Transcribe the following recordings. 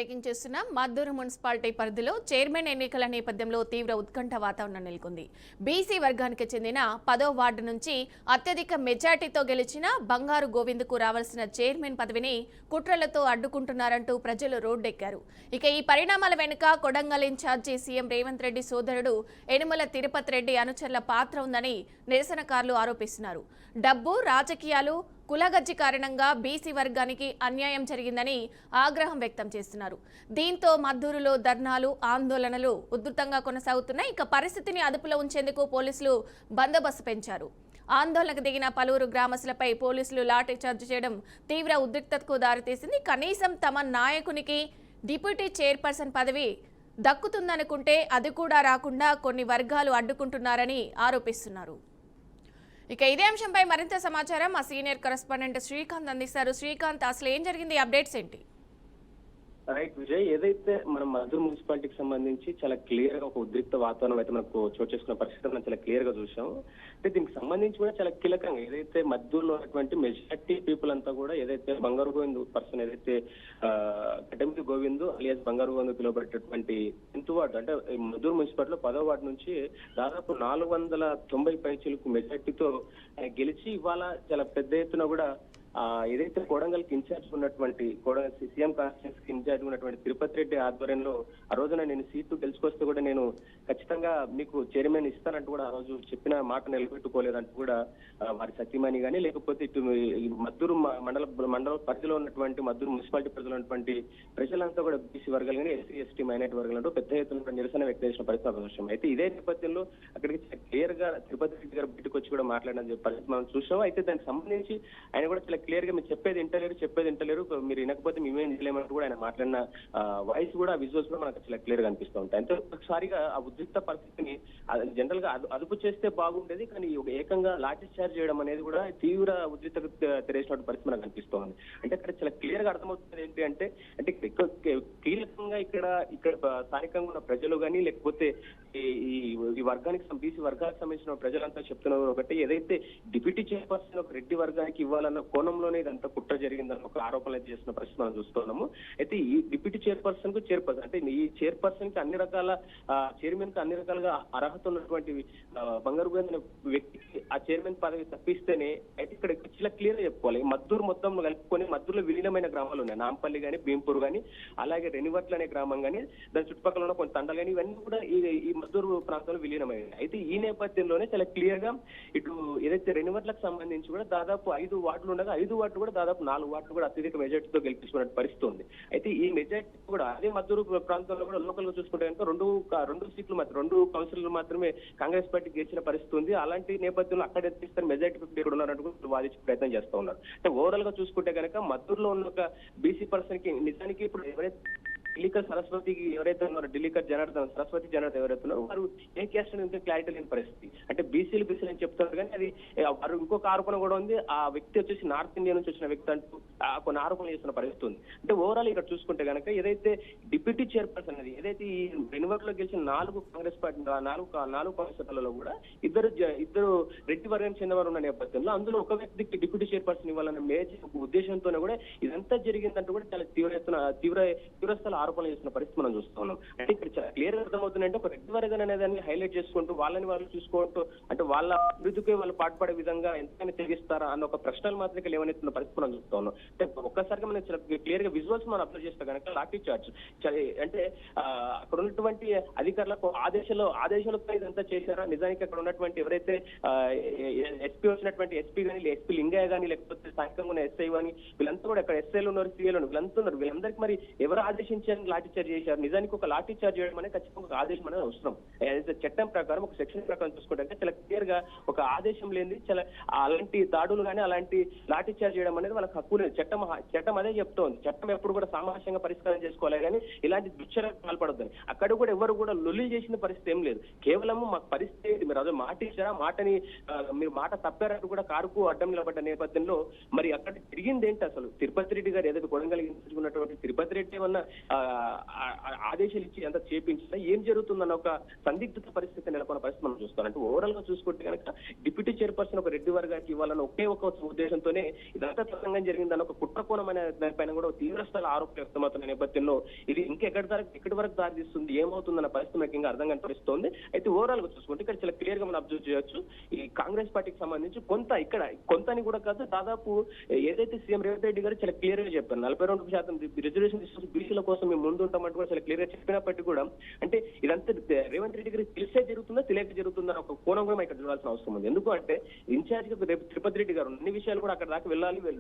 Breaking చేస్తున్నాం. Maddur municipality పరిధిలో chairman ఎన్నికల నేపథ్యంలో తీవ్ర ఉత్కంఠ వాతావరణం నెలకొంది. బీసీ వర్గానికి చెందిన 10వ వార్డు నుంచి అత్యధిక మెజార్టీతో గెలిచిన బంగారు గోవింద్కు రావాల్సిన చైర్మన్ పదవిని కుట్రలతో అడ్డుకుంటున్నారంటూ ప్రజలు రోడ్డెక్కారు. ఇక ఈ పరిణామాల వెనుక కొడంగల్ ఇన్ఛార్జి సీఎం రేవంత్ రెడ్డి సోదరుడు యనుమల తిరుపతి రెడ్డి అనుచరుల పాత్ర ఉందని నిరసనకారులు ఆరోపిస్తున్నారు. డబ్బు, రాజకీయాలు, కులగజ్జి కారణంగా బీసీ వర్గానికి అన్యాయం జరిగిందని ఆగ్రహం వ్యక్తం చేస్తున్నారు. దీంతో మద్దూరులో ధర్నాలు, ఆందోళనలు ఉధృతంగా కొనసాగుతున్నాయి. ఇక పరిస్థితిని అదుపులో ఉంచేందుకు పోలీసులు బందోబస్తు పెంచారు. ఆందోళనకు దిగిన పలువురు గ్రామస్తులపై పోలీసులు లాఠీ చార్జ్ చేయడం తీవ్ర ఉద్రిక్తతకు దారితీసింది. కనీసం తమ నాయకునికి డిప్యూటీ చైర్పర్సన్ పదవి దక్కుతుందనుకుంటే అది కూడా రాకుండా కొన్ని వర్గాలు అడ్డుకుంటున్నారని ఆరోపిస్తున్నారు. ఇక ఇదే అంశంపై మరింత సమాచారం మా సీనియర్ కరెస్పాండెంట్ శ్రీకాంత్ అందిస్తారు. శ్రీకాంత్, అసలు ఏం జరిగింది, అప్డేట్స్ ఏంటి? రైట్ విజయ్, ఏదైతే మనం మద్దూరు మున్సిపాలిటీకి సంబంధించి చాలా క్లియర్ గా ఒక ఉద్రిక్త వాతావరణం అయితే మనకు చోటు చేసుకున్న పరిస్థితి మనం చాలా క్లియర్ గా చూసాం. అంటే దీనికి సంబంధించి కూడా చాలా కీలకంగా ఏదైతే మద్దూరులో ఉన్నటువంటి మెజార్టీ పీపుల్ అంతా కూడా ఏదైతే బంగారు గోవింద్ పర్సన్ ఏదైతే గడ్డమిది గోవింద్ అలియాస్ బంగారు గోవింద్ పిలువబడేటటువంటి 10th వార్డు అంటే మద్దూరు మున్సిపాలిటీలో 10వ వార్డు నుంచి దాదాపు 490 పైచీలకు మెజార్టీతో గెలిచి ఇవాళ చాలా పెద్ద ఎత్తున కూడా ఏదైతే కొడంగల్కి ఇన్ఛార్జ్ ఉన్నటువంటి సీఎం కాన్స్టిట్యూన్స్ కి ఇన్ఛార్జ్ ఉన్నటువంటి తిరుపతి రెడ్డి ఆధ్వర్యంలో ఆ రోజున నేను సీటు గెలుచుకొస్తే కూడా నేను ఖచ్చితంగా మీకు చైర్మన్ ఇస్తానంటూ కూడా ఆ రోజు చెప్పిన మాట నిలబెట్టుకోలేదంటూ కూడా వారి సత్యమణి కానీ లేకపోతే ఇటు మద్దూరు మండల పరిధిలో ఉన్నటువంటి మద్దూరు మున్సిపాలిటీ పరిధిలో ఉన్నటువంటి ప్రజలంతా కూడా బీసీ వర్గాలు కానీ ఎస్సీ ఎస్టీ మైనార్టీ వర్గాలంటూ పెద్ద ఎత్తున నిరసన వ్యక్తం చేసిన పరిస్థితి అవసరం. అయితే ఇదే నేపథ్యంలో అక్కడికి క్లియర్ గా తిరుపతి రెడ్డి గారు బయటకు వచ్చి కూడా మాట్లాడిన పరిస్థితి మనం చూసాం. అయితే దానికి సంబంధించి ఆయన కూడా చాలా క్లియర్ గా మీరు చెప్పేది ఇంటలేరు మీరు వినకపోతే మేమేం చేయలేమంటూ కూడా ఆయన మాట్లాడిన వాయిస్ కూడా విజువల్స్ కూడా మనకు చాలా క్లియర్ గా అనిపిస్తూ ఉంటాయి. అంతే ఒకసారిగా ఆ ఉద్రిక్త పరిస్థితిని జనరల్ గా అదుపు చేస్తే బాగుండేది, కానీ ఏకంగా లాఠీ చార్జ్ చేయడం అనేది కూడా తీవ్ర ఉద్రిక్తకు తెరేసినటువంటి పరిస్థితి మనకు అనిపిస్తోంది. అంటే ఇక్కడ చాలా క్లియర్ గా అర్థమవుతుంది ఏంటి అంటే కీలకంగా ఇక్కడ స్థానికంగా ఉన్న ప్రజలు కానీ లేకపోతే ఈ వర్గానికి బీసీ వర్గానికి సంబంధించిన ప్రజలంతా చెప్తున్నారు ఒకటి, ఏదైతే డిప్యూటీ చైర్పర్సన్ ఒక రెడ్డి వర్గానికి ఇవ్వాలన్న కోణంలోనే ఇదంతా కుట్ర జరిగిందన్న ఒక ఆరోపణలు చేసిన పరిస్థితి మనం చూస్తున్నాము. అయితే ఈ డిప్యూటీ చైర్పర్సన్ కు చైర్పర్సన్ అంటే ఈ చైర్పర్సన్ కి అన్ని రకాల చైర్మన్ కి అన్ని రకాలుగా అర్హత ఉన్నటువంటి బంగారు గోవింద్ వ్యక్తికి ఆ చైర్మన్ పదవి తప్పిస్తేనే అయితే ఇక్కడ చాలా క్లియర్ గా చెప్పుకోవాలి. మద్దూరు మొత్తం కలుపుకొని మద్దూరులో విలీనమైన గ్రామాలు ఉన్నాయి. నాంపల్లి కానీ, భీంపూర్ కానీ, అలాగే రెనివట్ల అనే గ్రామం కానీ, దాని చుట్టుపక్కల ఉన్న కొన్ని తండలు కానీ ఇవన్నీ కూడా ఈ మద్దూరు ప్రాంతంలో విలీనమైనవి. అయితే ఈ నేపథ్యంలోనే చాలా క్లియర్ గా ఇటు ఏదైతే రెనివట్లకు సంబంధించి కూడా దాదాపు 5 వార్డులు ఉండగా 5 వార్డులు కూడా దాదాపు 4 వార్డులు కూడా అత్యధిక మెజార్టీతో గెలిపించుకునే పరిస్థితి ఉంది. అయితే ఈ మెజార్టీ కూడా అదే మద్దూరు ప్రాంతంలో కూడా లోకల్ గా చూసుకుంటే కనుక రెండు సీట్లు మాత్రం 2 కౌన్సిలర్లు మాత్రమే కాంగ్రెస్ పార్టీ గెలిచిన పరిస్థితి ఉంది. అలాంటి నేపథ్యంలో అక్కడ ఎత్తిస్తారు మెజార్టీ ఇక్కడ ఉన్నారంటూ వాదించే ప్రయత్నం చేస్తూ ఉన్నారు. అంటే ఓవరాల్ గా చూసుకుంటే కనుక మద్దూరులో ఉన్న ఒక బీసీ పర్సన్ కి నిజానికి ఇప్పుడు ఎవరైతే ఢిల్లీకర్ సరస్వతికి ఎవరైతే ఉన్నారో ఢిల్లీకర్ సరస్వతి జనార్దన్ ఎవరైతే ఉన్నారో వారు ఏ క్యాస్ట్ ఇంకా క్లారిటీ లేని పరిస్థితి. అంటే బీసీలు అని చెప్తారు కానీ అది వారు ఇంకొక ఆరోపణ కూడా ఉంది, ఆ వ్యక్తి వచ్చేసి నార్త్ ఇండియా నుంచి వచ్చిన వ్యక్తి అంటూ కొన్ని ఆరోపణలు చేస్తున్న పరిస్థితి ఉంది. అంటే ఓవరాల్ ఇక్కడ చూసుకుంటే కనుక ఏదైతే డిప్యూటీ చైర్పర్సన్ అది ఏదైతే ఈ రెనివర్లో గెలిచిన 4 కాంగ్రెస్ పార్టీ 4 కౌన్సిలర్లలో కూడా ఇద్దరు రెడ్డి వర్గానికి చెందినవారు ఉన్న నేపథ్యంలో అందులో ఒక వ్యక్తికి డిప్యూటీ చైర్పర్సన్ ఇవ్వాలన్న మేజర్ ఉద్దేశంతోనే కూడా ఇదంతా జరిగిందంటూ కూడా చాలా తీవ్రస్థల ఆరోపణలు చేసిన పరిస్థితి మనం చూస్తున్నాం. అంటే ఇక్కడ క్లియర్ అర్థమవుతుందంటే ఒక రెడ్డి వర్గం అనేదాన్ని హైలైట్ చేసుకుంటూ వాళ్ళు చూసుకుంటూ అంటే వాళ్ళ అభివృద్ధికి వాళ్ళు పాటుపడే విధంగా ఎంతైనా తెగిస్తారా అన్న ఒక ప్రశ్నలు మాత్రమే లేవనెత్తున్న పరిస్థితి మనం చూస్తున్నాం. అంటే ఒక్కసారిగా మనం క్లియర్ గా విజువల్స్ మనం అబ్జర్వ్ చేస్తే కనుక లాఠీ చార్జ్ అంటే అక్కడ ఉన్నటువంటి అధికారులకు ఆదేశాలతో ఇదంతా చేశారా, నిజానికి అక్కడ ఉన్నటువంటి ఎవరైతే ఎస్పీ వచ్చినటువంటి ఎస్పీ కానీ ఎస్పీ లింగయ్య కానీ లేకపోతే స్థానికంగా ఉన్న ఎస్ఐ కానీ వీళ్ళంతా కూడా అక్కడ ఎస్ఐలు ఉన్నారు, సీఏలు ఉన్నారు, వీళ్ళంతా ఉన్నారు. వీళ్ళందరికీ మరి ఎవరు ఆదేశించారు లాఠీ చార్జ్ చేశారు? నిజానికి ఒక లాఠీ చార్జ్ చేయడం అనేది ఖచ్చితంగా ఒక ఆదేశం అనేది అవసరం. చట్టం ప్రకారం ఒక సెక్షన్ ప్రకారం చూసుకుంటే చాలా క్లియర్ గా ఒక ఆదేశం లేని చాలా అలాంటి దాడులు కానీ అలాంటి లాఠీ చార్జ్ చేయడం అనేది వాళ్ళకి హక్కు లేదు. చట్టం అదే చెప్తోంది. చట్టం ఎప్పుడు కూడా సామరస్యంగా పరిష్కారం చేసుకోవాలి కానీ ఇలాంటి దుశ్చర్యకు పాల్పడొద్దని. అక్కడ కూడా ఎవరు కూడా లొల్లి చేసిన పరిస్థితి ఏం లేదు. కేవలం మాకు పరిస్థితి మీరు అదే మాట ఇచ్చారా, మాటని మీరు మాట తప్పారంటూ కూడా కారుకు అడ్డం నిలబడ్డ నేపథ్యంలో మరి అక్కడ తిరిగింది ఏంటి అసలు? తిరుపతి రెడ్డి గారు ఏదైతే కొడంగల్ ఉన్నటువంటి తిరుపతి రెడ్డి ఏమన్నా ఆదేశాలు ఇచ్చి అంత చేపించినా ఏం జరుగుతుందన్న ఒక సందిగ్ధత పరిస్థితి నెలకొన్న పరిస్థితి మనం చూస్తాం. అంటే ఓవరాల్ గా చూసుకుంటే కనుక డిప్యూటీ చైర్పర్సన్ ఒక రెడ్డి వర్గానికి ఇవ్వాలని ఒకే ఒక ఉద్దేశంతోనే ఇదంతా తతంగం జరిగిందన్న ఒక కుట్రకోణం అనే దానిపైన కూడా తీవ్ర స్థాయి ఆరోపణలు వ్యక్తమవుతున్న నేపథ్యంలో ఇది ఇంకా ఎక్కడి వరకు దారితీస్తుంది, ఏమవుతుందన్న పరిస్థితి మనకి ఇంకా అర్థం కనిపిస్తోంది. అయితే ఓవరాల్ గా చూసుకుంటే ఇక్కడ చాలా క్లియర్ గా మనం అబ్జర్వ్ చేయొచ్చు. ఈ కాంగ్రెస్ పార్టీకి సంబంధించి కొంతని కూడా కాదు, దాదాపు ఏదైతే సీఎం రేవంత్ రెడ్డి గారు చాలా క్లియర్ గా చెప్పారు 42% రిజర్వేషన్ తీసుకుని బీసీల కోసం మేము ముందు ఉంటామంటూ కూడా చాలా క్లియర్ గా చెప్పినప్పటికీ కూడా అంటే ఇదంతా రేవంత్ రెడ్డి గారికి తెలిసే జరుగుతుందా తెలియక జరుగుతుందా ఒక కోణం కూడా ఇక్కడ చూడాల్సిన అవసరం ఉంది. ఎందుకు అంటే ఇన్ఛార్జ్ రేపు తిరుపతి రెడ్డి గారు అన్ని విషయాలు కూడా అక్కడ దాకా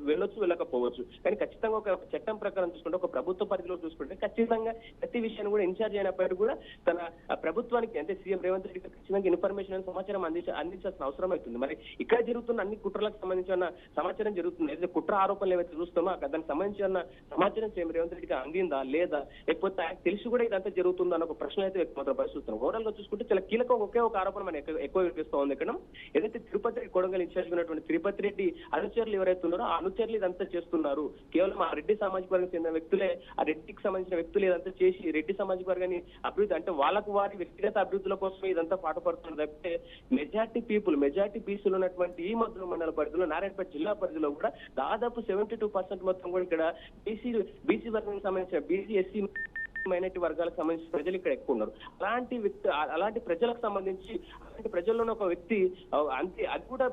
వెళ్ళొచ్చు వెళ్ళకపోవచ్చు, కానీ ఖచ్చితంగా ఒక చట్టం ప్రకారం చూసుకుంటే ఒక ప్రభుత్వ పరిధిలో చూసుకుంటే ఖచ్చితంగా ప్రతి విషయాన్ని కూడా ఇన్ఛార్జ్ అయినప్పటికీ కూడా తన ప్రభుత్వానికి అంటే సీఎం రేవంత్ రెడ్డి గారు ఖచ్చితంగా ఇన్ఫర్మేషన్ సమాచారం అందించాల్సిన అవసరం అవుతుంది. మరి ఇక్కడ జరుగుతున్న అన్ని కుట్రలకు సంబంధించిన సమాచారం జరుగుతుంది, ఏదైతే కుట్ర ఆరోపణలు ఏవైతే చూస్తామో దానికి సంబంధించిన సమాచారం సీఎం రేవంత్ రెడ్డికి అందిందా లేదా, లేకపోతే ఆయన తెలిసి కూడా ఇదంతా జరుగుతుందా అన్న ఒక ప్రశ్న అయితే వ్యక్తమవుతున్న పరిస్థితి. ఓవరాల్ గా చూసుకుంటే చాలా కీలకం ఒకే ఒక ఆరోపణ మనం ఎక్కువ వినిపిస్తూ ఉంది. ఇక్కడ ఏదైతే తిరుపతి కొడంగల్ ఇన్ఛార్జ్ ఉన్నటువంటి తిరుపతి రెడ్డి అనుచరులు ఎవరైతే ఉన్నారో ఆ అనుచరులు ఇదంతా చేస్తున్నారు, కేవలం ఆ రెడ్డి సామాజిక వర్గం చెందిన వ్యక్తులే ఆ రెడ్డికి సంబంధించిన వ్యక్తులు ఇదంతా చేసి రెడ్డి సామాజిక వర్గాన్ని అభివృద్ధి అంటే వాళ్ళకు వారి వ్యక్తిగత అభివృద్ధుల కోసం ఇదంతా పాటుపడుతున్నారు తప్పితే మెజార్టీ బీసీలు ఉన్నటువంటి ఈ మధుర మండల పరిధిలో నారాయణపేట జిల్లా పరిధిలో కూడా దాదాపు 72% మొత్తం కూడా ఇక్కడ బీసీ వర్గానికి సంబంధించిన బీసీ ఎస్సీ మైనారిటీ వర్గాలకు సంబంధించిన ప్రజలు ఇక్కడ ఎక్కువ ఉన్నారు. అలాంటి ప్రజలకు సంబంధించి అలాంటి ప్రజల్లోనే ఒక వ్యక్తి అంతే, అది కూడా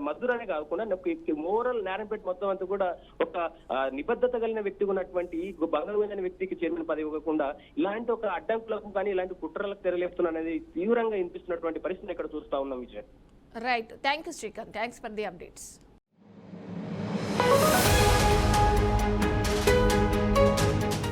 మధురనే కాకుండా మోరల్ నారాయణపేట మొత్తం అంతా కూడా ఒక నిబద్ధత కలిగిన వ్యక్తిగా ఉన్నటువంటి బంగారు అనే వ్యక్తికి చైర్మన్ పదవి ఇవ్వకుండా ఇలాంటి ఒక అడ్డంకులకు కానీ ఇలాంటి కుట్రలకు తెరలేపుతున్నా అనేది తీవ్రంగా వినిపిస్తున్నటువంటి పరిస్థితిని ఇక్కడ చూస్తా ఉన్నాం. Vijay right, thank you Srikanth, thanks for the updates.